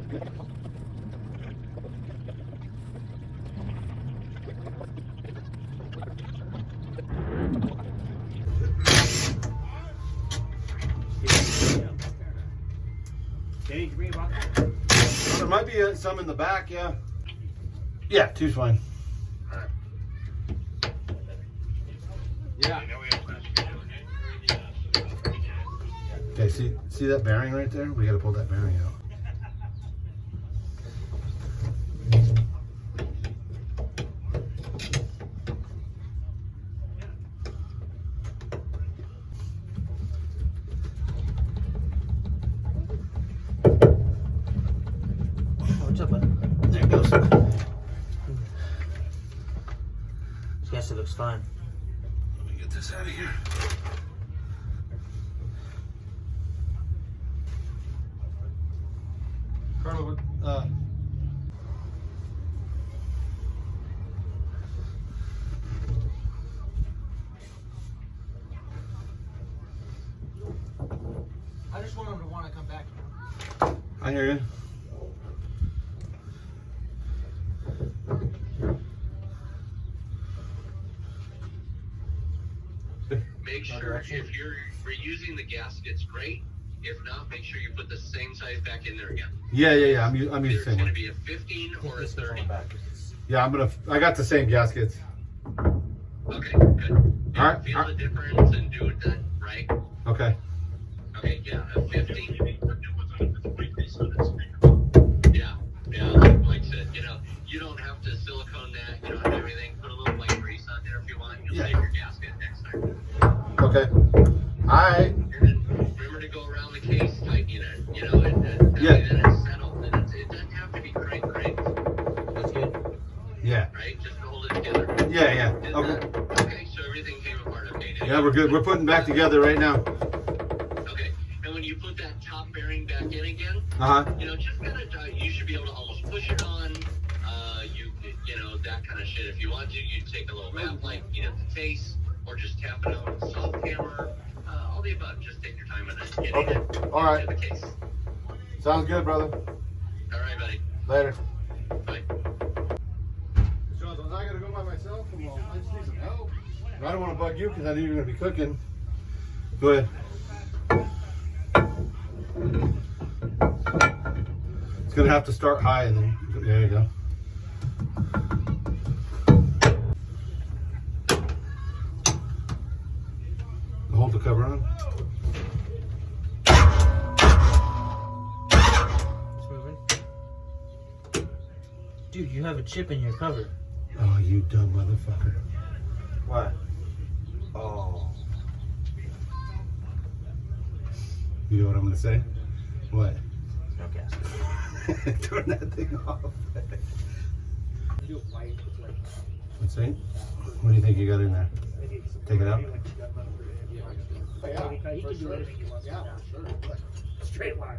There might be some in the back, yeah. Yeah, two's fine. Yeah. Okay, see that bearing right there? We gotta pull that bearing out. What's up, bud? There it goes. Yes, it looks fine. Let me get this out of here. Carlo, I just want him to want to come back. I hear you. Make sure if you're reusing the gaskets, great. If not, make sure you put the same size back in there again. Yeah. I'm using the There's same going one. to be a 15 or a 30. Yeah, I got the same gaskets. Okay, good. All right. Feel the difference and do it then, right? Okay. Okay, yeah, a 15. Yeah, like Mike said, you don't have to silicone that, you don't have everything. Put a little white grease on there if you want. You'll save your gasket next time. Okay. Alright. And then remember to go around the case, tighten it, and that way then it's settled. And it doesn't have to be crank. That's good. Yeah. Right? Just hold it together. Yeah. Did Okay. that? Okay, so everything came apart okay. Yeah, we're good. We're putting back together right now. Okay, and when you put that top bearing back in again, just kind of, you should be able to almost push it on, that kind of shit. If you want to, you take a little map light, the taste, or just tap it out with a soft hammer, all the above. Just take your time on it. Okay. All right. The case. Sounds good, brother. All right, buddy. Later. Bye. John, was I gonna go by myself? Well, I just need some help. I don't want to bug you because I knew you were gonna be cooking. Go ahead. It's gonna have to start high and then there you go. Hold the cover on. It's moving. Dude, you have a chip in your cover. Oh, you dumb motherfucker. What? Oh. You know what I'm gonna say? What? No gas. Turn that thing off. Let's see. What do you think you got in there? Take it out? Straight line.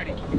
ready.